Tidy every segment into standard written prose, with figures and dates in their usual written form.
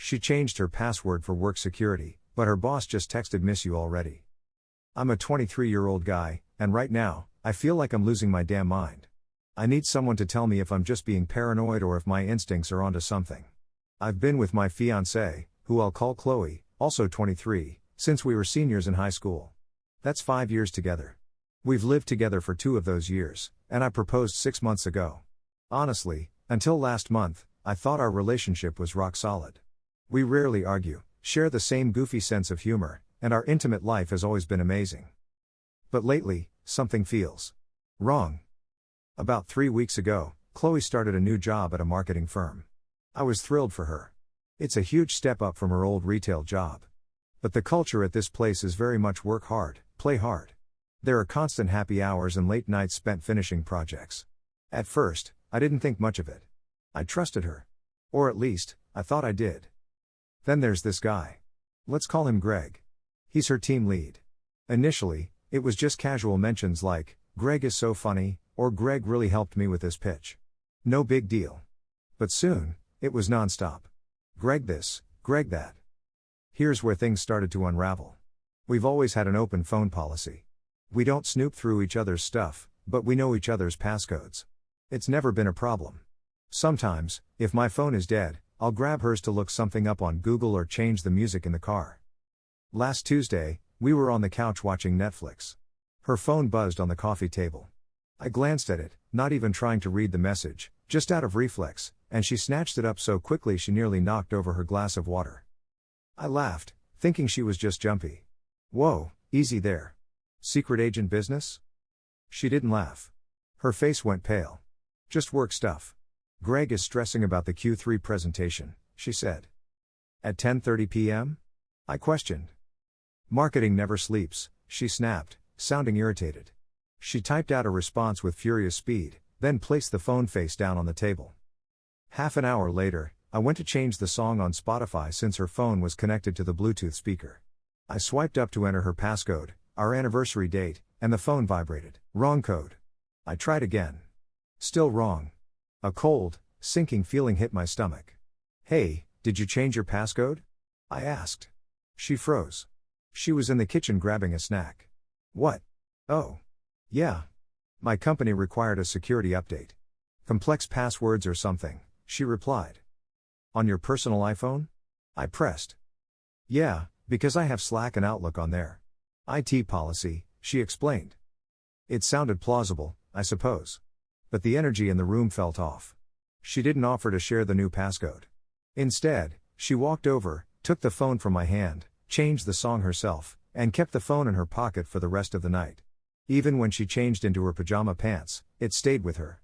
She changed her password for work security, but her boss just texted "miss you already." I'm a 23-year-old guy, and right now, I feel like I'm losing my damn mind. I need someone to tell me if I'm just being paranoid or if my instincts are onto something. I've been with my fiancée, who I'll call Chloe, also 23, since we were seniors in high school. That's 5 years together. We've lived together for 2 of those years, and I proposed 6 months ago. Honestly, until last month, I thought our relationship was rock solid. We rarely argue, share the same goofy sense of humor, and our intimate life has always been amazing. But lately, something feels wrong. About 3 weeks ago, Chloe started a new job at a marketing firm. I was thrilled for her. It's a huge step up from her old retail job. But the culture at this place is very much work hard, play hard. There are constant happy hours and late nights spent finishing projects. At first, I didn't think much of it. I trusted her. Or at least, I thought I did. Then there's this guy. Let's call him Greg. He's her team lead. Initially, it was just casual mentions like, "Greg is so funny," or "Greg really helped me with this pitch." No big deal. But soon, it was nonstop. Greg this, Greg that. Here's where things started to unravel. We've always had an open phone policy. We don't snoop through each other's stuff, but we know each other's passcodes. It's never been a problem. Sometimes, if my phone is dead, I'll grab hers to look something up on Google or change the music in the car. Last Tuesday, we were on the couch watching Netflix. Her phone buzzed on the coffee table. I glanced at it, not even trying to read the message, just out of reflex, and she snatched it up so quickly she nearly knocked over her glass of water. I laughed, thinking she was just jumpy. "Whoa, easy there. Secret agent business?" She didn't laugh. Her face went pale. "Just work stuff. Greg is stressing about the Q3 presentation," she said. "At 10:30 p.m.? I questioned. "Marketing never sleeps," she snapped, sounding irritated. She typed out a response with furious speed, then placed the phone face down on the table. Half an hour later, I went to change the song on Spotify since her phone was connected to the Bluetooth speaker. I swiped up to enter her passcode, our anniversary date, and the phone vibrated. Wrong code. I tried again. Still wrong. A cold, sinking feeling hit my stomach. "Hey, did you change your passcode?" I asked. She froze. She was in the kitchen grabbing a snack. "What? Oh. Yeah. My company required a security update. Complex passwords or something," she replied. "On your personal iPhone?" I pressed. "Yeah, because I have Slack and Outlook on there. IT policy," she explained. It sounded plausible, I suppose. But the energy in the room felt off. She didn't offer to share the new passcode. Instead, she walked over, took the phone from my hand, changed the song herself, and kept the phone in her pocket for the rest of the night. Even when she changed into her pajama pants, it stayed with her.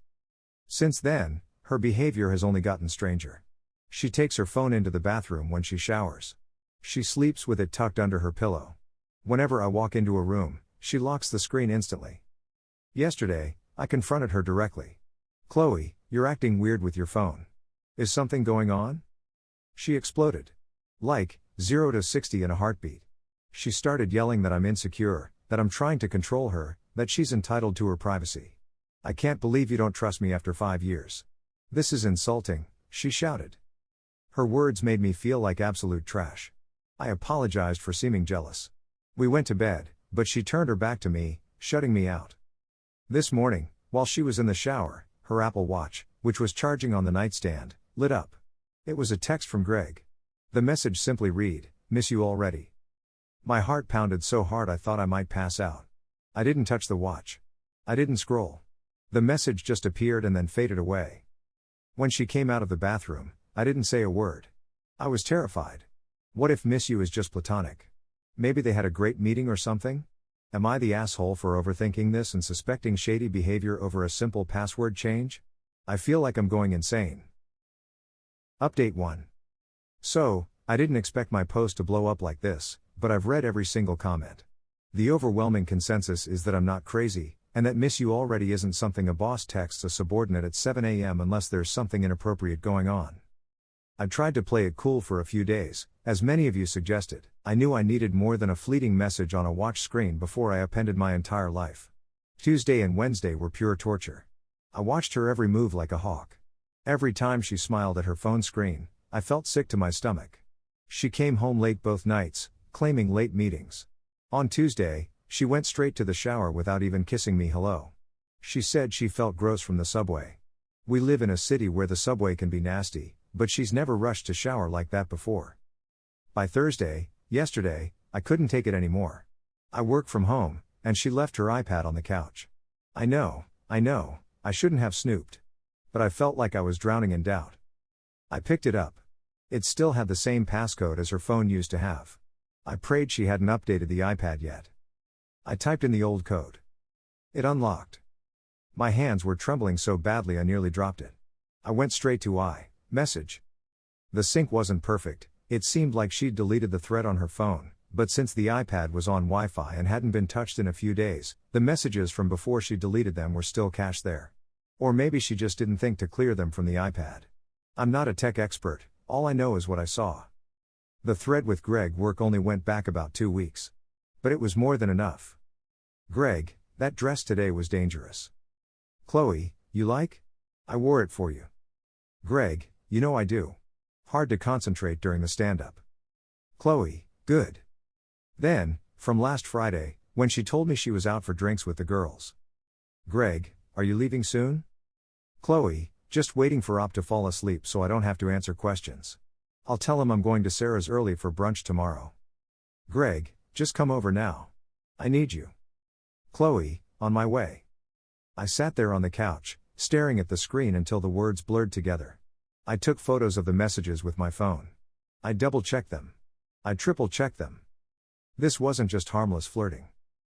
Since then, her behavior has only gotten stranger. She takes her phone into the bathroom when she showers. She sleeps with it tucked under her pillow. Whenever I walk into a room, she locks the screen instantly. Yesterday, I confronted her directly. "Chloe, you're acting weird with your phone. Is something going on?" She exploded. Like, 0 to 60 in a heartbeat. She started yelling that I'm insecure, that I'm trying to control her, that she's entitled to her privacy. "I can't believe you don't trust me after 5 years. This is insulting," she shouted. Her words made me feel like absolute trash. I apologized for seeming jealous. We went to bed, but she turned her back to me, shutting me out. This morning, while she was in the shower, her Apple Watch, which was charging on the nightstand, lit up. It was a text from Greg. The message simply read, "Miss you already." My heart pounded so hard I thought I might pass out. I didn't touch the watch. I didn't scroll. The message just appeared and then faded away. When she came out of the bathroom, I didn't say a word. I was terrified. What if "miss you" is just platonic? Maybe they had a great meeting or something? Am I the asshole for overthinking this and suspecting shady behavior over a simple password change? I feel like I'm going insane. Update 1. So, I didn't expect my post to blow up like this, but I've read every single comment. The overwhelming consensus is that I'm not crazy, and that "miss you already" isn't something a boss texts a subordinate at 7 a.m. unless there's something inappropriate going on. I tried to play it cool for a few days, as many of you suggested. I knew I needed more than a fleeting message on a watch screen before I appended my entire life. Tuesday and Wednesday were pure torture. I watched her every move like a hawk. Every time she smiled at her phone screen, I felt sick to my stomach. She came home late both nights, claiming late meetings. On Tuesday, she went straight to the shower without even kissing me hello. She said she felt gross from the subway. We live in a city where the subway can be nasty, but she's never rushed to shower like that before. By Thursday, yesterday, I couldn't take it anymore. I work from home, and she left her iPad on the couch. I know, I shouldn't have snooped. But I felt like I was drowning in doubt. I picked it up. It still had the same passcode as her phone used to have. I prayed she hadn't updated the iPad yet. I typed in the old code. It unlocked. My hands were trembling so badly I nearly dropped it. I went straight to message. The sync wasn't perfect, it seemed like she'd deleted the thread on her phone, but since the iPad was on Wi-Fi and hadn't been touched in a few days, the messages from before she deleted them were still cached there. Or maybe she just didn't think to clear them from the iPad. I'm not a tech expert, all I know is what I saw. The thread with Greg work only went back about 2 weeks. But it was more than enough. Greg, that dress today was dangerous. Chloe, you like? I wore it for you. Greg, you know I do. Hard to concentrate during the stand-up. Chloe, good. Then, from last Friday, when she told me she was out for drinks with the girls. Greg, are you leaving soon? Chloe, just waiting for Op to fall asleep so I don't have to answer questions. I'll tell him I'm going to Sarah's early for brunch tomorrow. Greg, just come over now. I need you. Chloe, on my way. I sat there on the couch, staring at the screen until the words blurred together. I took photos of the messages with my phone. I double-checked them. I triple-checked them. This wasn't just harmless flirting.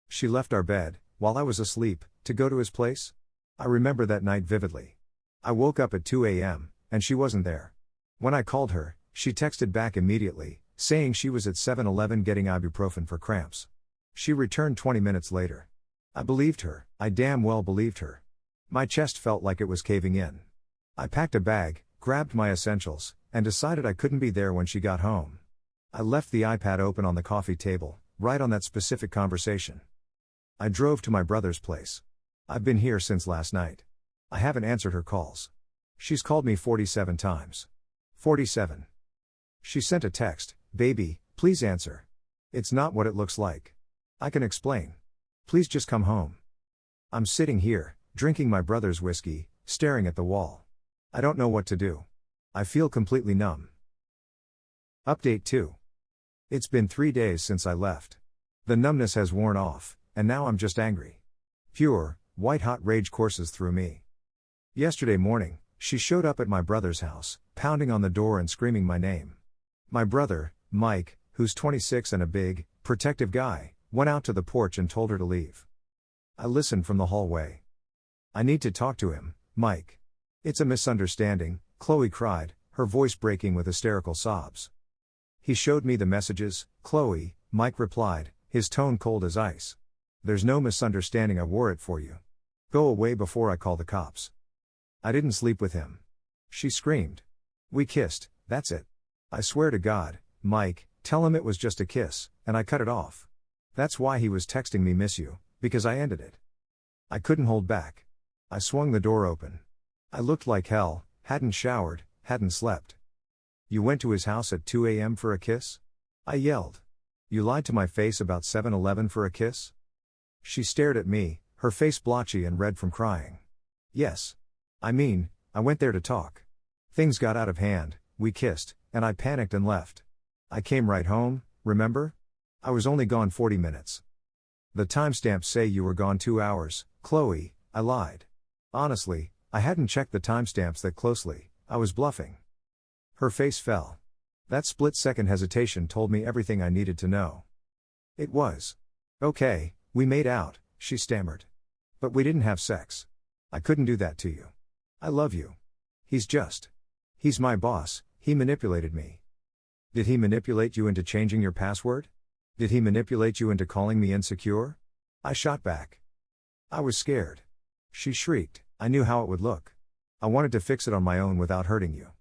She left our bed, while I was asleep, to go to his place. I remember that night vividly. I woke up at 2 a.m., and she wasn't there. When I called her, she texted back immediately, saying she was at 7-Eleven getting ibuprofen for cramps. She returned 20 minutes later. I believed her, I damn well believed her. My chest felt like it was caving in. I packed a bag, grabbed my essentials, and decided I couldn't be there when she got home. I left the iPad open on the coffee table, right on that specific conversation. I drove to my brother's place. I've been here since last night. I haven't answered her calls. She's called me 47 times. 47. She sent a text, "Baby, please answer. It's not what it looks like. I can explain. Please just come home." I'm sitting here, drinking my brother's whiskey, staring at the wall. I don't know what to do. I feel completely numb. Update 2. It's been 3 days since I left. The numbness has worn off, and now I'm just angry. Pure, white-hot rage courses through me. Yesterday morning, she showed up at my brother's house, pounding on the door and screaming my name. My brother, Mike, who's 26 and a big, protective guy, went out to the porch and told her to leave. I listened from the hallway. "I need to talk to him, Mike." "It's a misunderstanding," Chloe cried, her voice breaking with hysterical sobs. "He showed me the messages, Chloe," Mike replied, his tone cold as ice. "There's no misunderstanding, I wore it for you. Go away before I call the cops." "I didn't sleep with him," she screamed. "We kissed, that's it. I swear to God, Mike, tell him it was just a kiss," and I cut it off. That's why he was texting me "miss you," because I ended it. I couldn't hold back. I swung the door open. I looked like hell, hadn't showered, hadn't slept. "You went to his house at 2 a.m. for a kiss?" I yelled. "You lied to my face about 7-Eleven for a kiss?" She stared at me, her face blotchy and red from crying. "Yes. I mean, I went there to talk. Things got out of hand, we kissed, and I panicked and left. I came right home, remember? I was only gone 40 minutes. The timestamps say you were gone 2 hours, Chloe," I lied. Honestly, I hadn't checked the timestamps that closely, I was bluffing. Her face fell. That split-second hesitation told me everything I needed to know. "It was. Okay, we made out," she stammered. "But we didn't have sex. I couldn't do that to you. I love you. He's my boss, he manipulated me." "Did he manipulate you into changing your password? Did he manipulate you into calling me insecure?" I shot back. "I was scared." She shrieked. "I knew how it would look. I wanted to fix it on my own without hurting you."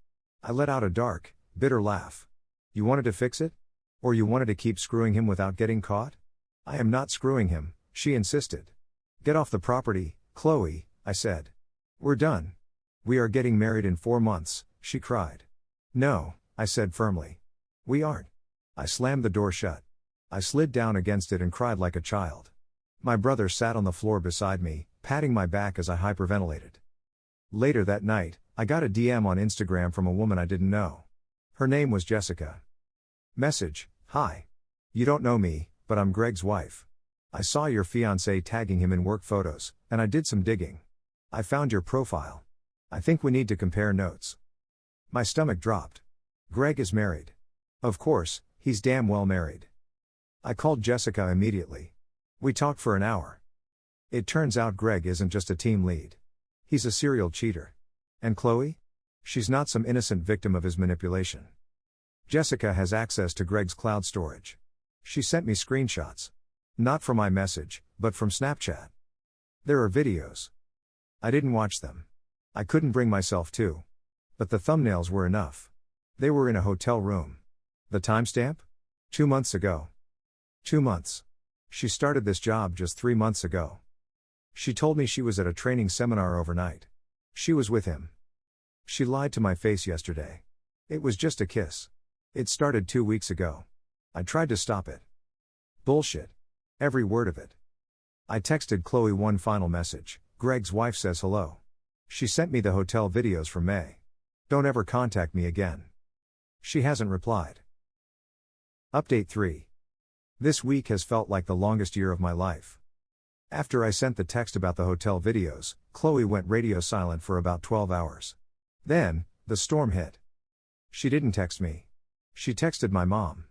I let out a dark, bitter laugh. "You wanted to fix it? Or you wanted to keep screwing him without getting caught?" "I am not screwing him," she insisted. "Get off the property, Chloe," I said. "We're done. We are getting married in 4 months," she cried. "No," I said firmly. We aren't. I slammed the door shut. I slid down against it and cried like a child. My brother sat on the floor beside me, patting my back as I hyperventilated. Later that night, I got a DM on Instagram from a woman I didn't know. Her name was Jessica. Message: Hi. You don't know me, but I'm Greg's wife. I saw your fiancé tagging him in work photos, and I did some digging. I found your profile. I think we need to compare notes. My stomach dropped. Greg is married. Of course, he's damn well married. I called Jessica immediately. We talked for an hour. It turns out Greg isn't just a team lead. He's a serial cheater. And Chloe? She's not some innocent victim of his manipulation. Jessica has access to Greg's cloud storage. She sent me screenshots. Not from iMessage, but from Snapchat. There are videos. I didn't watch them. I couldn't bring myself to. But the thumbnails were enough. They were in a hotel room. The timestamp? 2 months ago. 2 months. She started this job just 3 months ago. She told me she was at a training seminar overnight. She was with him. She lied to my face yesterday. It was just a kiss. It started 2 weeks ago. I tried to stop it. Bullshit. Every word of it. I texted Chloe one final message. Greg's wife says hello. She sent me the hotel videos from May. Don't ever contact me again. She hasn't replied. Update 3. This week has felt like the longest year of my life. After I sent the text about the hotel videos, Chloe went radio silent for about 12 hours. Then, the storm hit. She didn't text me. She texted my mom.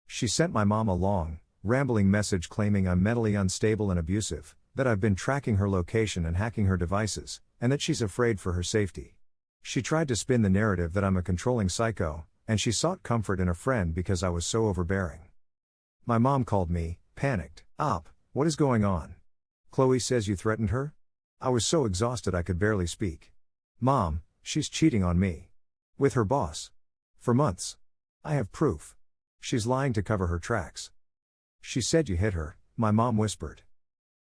She sent my mom a long, rambling message claiming I'm mentally unstable and abusive, that I've been tracking her location and hacking her devices, and that she's afraid for her safety. She tried to spin the narrative that I'm a controlling psycho, and she sought comfort in a friend because I was so overbearing. My mom called me, panicked. "Op, what is going on? Chloe says you threatened her?" I was so exhausted I could barely speak. "Mom, she's cheating on me. With her boss. For months. I have proof. She's lying to cover her tracks." "She said you hit her," my mom whispered.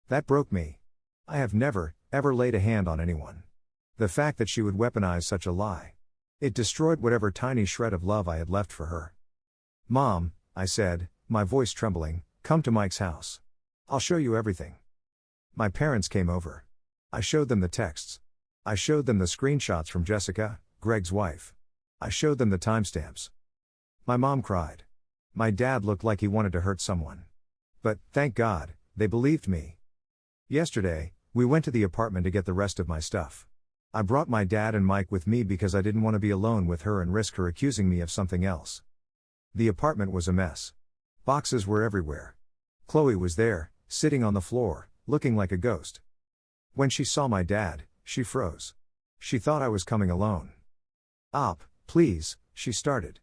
That broke me. I have never, ever laid a hand on anyone. The fact that she would weaponize such a lie. It destroyed whatever tiny shred of love I had left for her. "Mom," I said, my voice trembling, "come to Mike's house. I'll show you everything." My parents came over. I showed them the texts. I showed them the screenshots from Jessica, Greg's wife. I showed them the timestamps. My mom cried. My dad looked like he wanted to hurt someone. But, thank God, they believed me. Yesterday, we went to the apartment to get the rest of my stuff. I brought my dad and Mike with me because I didn't want to be alone with her and risk her accusing me of something else. The apartment was a mess. Boxes were everywhere. Chloe was there, sitting on the floor, looking like a ghost. When she saw my dad, she froze. She thought I was coming alone. "Op, please," she started.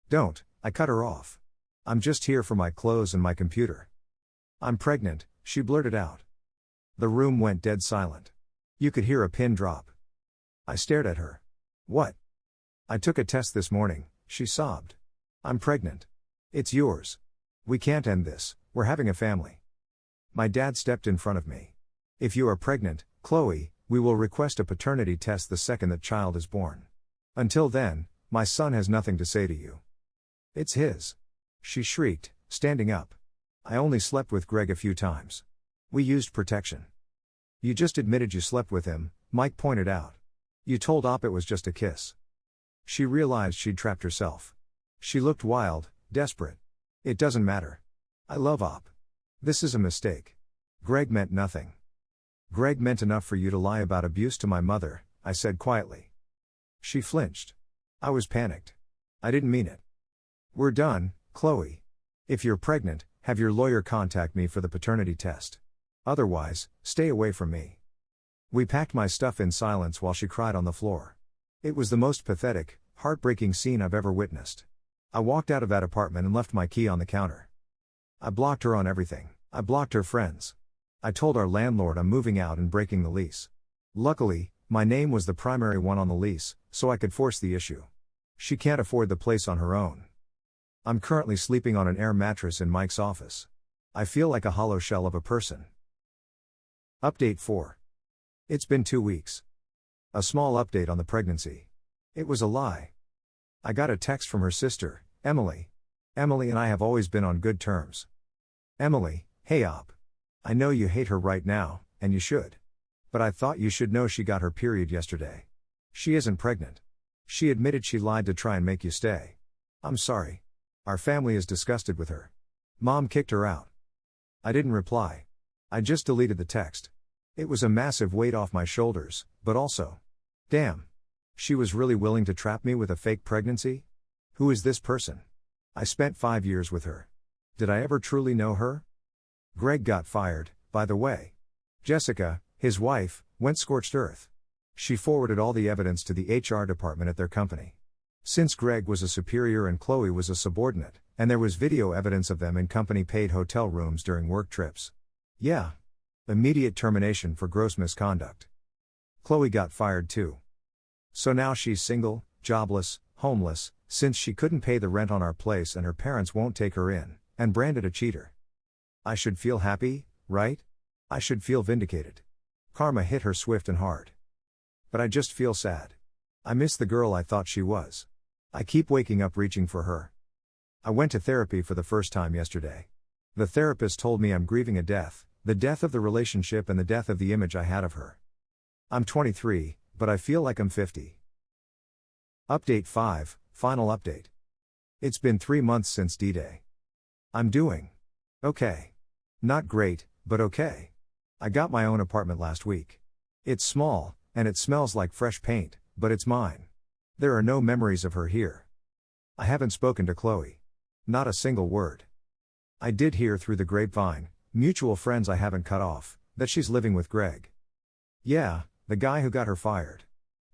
"Don't," I cut her off. "I'm just here for my clothes and my computer." "I'm pregnant," she blurted out. The room went dead silent. You could hear a pin drop. I stared at her. "What?" "I took a test this morning," she sobbed. "I'm pregnant. It's yours. We can't end this, we're having a family." My dad stepped in front of me. "If you are pregnant, Chloe, we will request a paternity test the second that child is born. Until then, my son has nothing to say to you." "It's his." She shrieked, standing up. "I only slept with Greg a few times. We used protection." "You just admitted you slept with him," Mike pointed out. "You told Op it was just a kiss." She realized she'd trapped herself. She looked wild, desperate. "It doesn't matter. I love Op. This is a mistake. Greg meant nothing." "Greg meant enough for you to lie about abuse to my mother," I said quietly. She flinched. I was panicked. "I didn't mean it." "We're done, Chloe. If you're pregnant, have your lawyer contact me for the paternity test. Otherwise, stay away from me." We packed my stuff in silence while she cried on the floor. It was the most pathetic, heartbreaking scene I've ever witnessed. I walked out of that apartment and left my key on the counter. I blocked her on everything. I blocked her friends. I told our landlord I'm moving out and breaking the lease. Luckily, my name was the primary one on the lease, so I could force the issue. She can't afford the place on her own. I'm currently sleeping on an air mattress in Mike's office. I feel like a hollow shell of a person. Update 4. It's been 2 weeks. A small update on the pregnancy. It was a lie. I got a text from her sister, Emily. Emily and I have always been on good terms. Emily, hey op. I know you hate her right now, and you should. But I thought you should know she got her period yesterday. She isn't pregnant. She admitted she lied to try and make you stay. I'm sorry. Our family is disgusted with her. Mom kicked her out. I didn't reply. I just deleted the text. It was a massive weight off my shoulders, but also, damn. She was really willing to trap me with a fake pregnancy? Who is this person? I spent 5 years with her. Did I ever truly know her? Greg got fired, by the way. Jessica, his wife, went scorched earth. She forwarded all the evidence to the HR department at their company. Since Greg was a superior and Chloe was a subordinate, and there was video evidence of them in company-paid hotel rooms during work trips. Yeah. Immediate termination for gross misconduct. Chloe got fired too. So now she's single, jobless, homeless, since she couldn't pay the rent on our place and her parents won't take her in, and branded a cheater. I should feel happy, right? I should feel vindicated. Karma hit her swift and hard. But I just feel sad. I miss the girl I thought she was. I keep waking up reaching for her. I went to therapy for the first time yesterday. The therapist told me I'm grieving a death, the death of the relationship and the death of the image I had of her. I'm 23, but I feel like I'm 50. Update 5, final update. It's been 3 months since D-Day. I'm doing okay. Not great, but okay. I got my own apartment last week. It's small, and it smells like fresh paint, but it's mine. There are no memories of her here. I haven't spoken to Chloe. Not a single word. I did hear through the grapevine, mutual friends I haven't cut off, that she's living with Greg. Yeah, the guy who got her fired.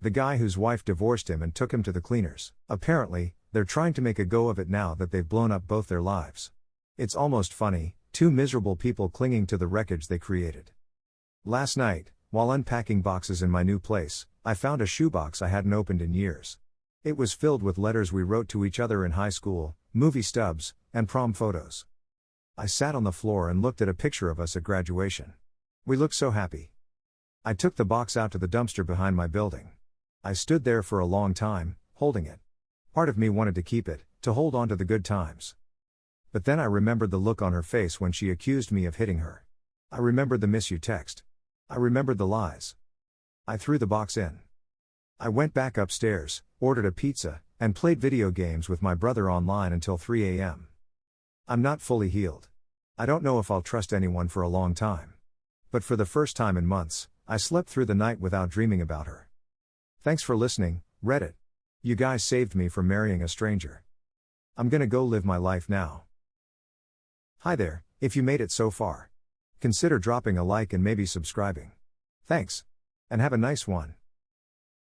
The guy whose wife divorced him and took him to the cleaners. Apparently, they're trying to make a go of it now that they've blown up both their lives. It's almost funny, two miserable people clinging to the wreckage they created. Last night, while unpacking boxes in my new place, I found a shoebox I hadn't opened in years. It was filled with letters we wrote to each other in high school, movie stubs, and prom photos. I sat on the floor and looked at a picture of us at graduation. We looked so happy. I took the box out to the dumpster behind my building. I stood there for a long time, holding it. Part of me wanted to keep it, to hold on to the good times. But then I remembered the look on her face when she accused me of hitting her. I remembered the miss you text. I remembered the lies. I threw the box in. I went back upstairs, ordered a pizza, and played video games with my brother online until 3 a.m. I'm not fully healed. I don't know if I'll trust anyone for a long time. But for the first time in months, I slept through the night without dreaming about her. Thanks for listening, Reddit. You guys saved me from marrying a stranger. I'm gonna go live my life now. Hi there, if you made it so far. Consider dropping a like and maybe subscribing. Thanks. And have a nice one.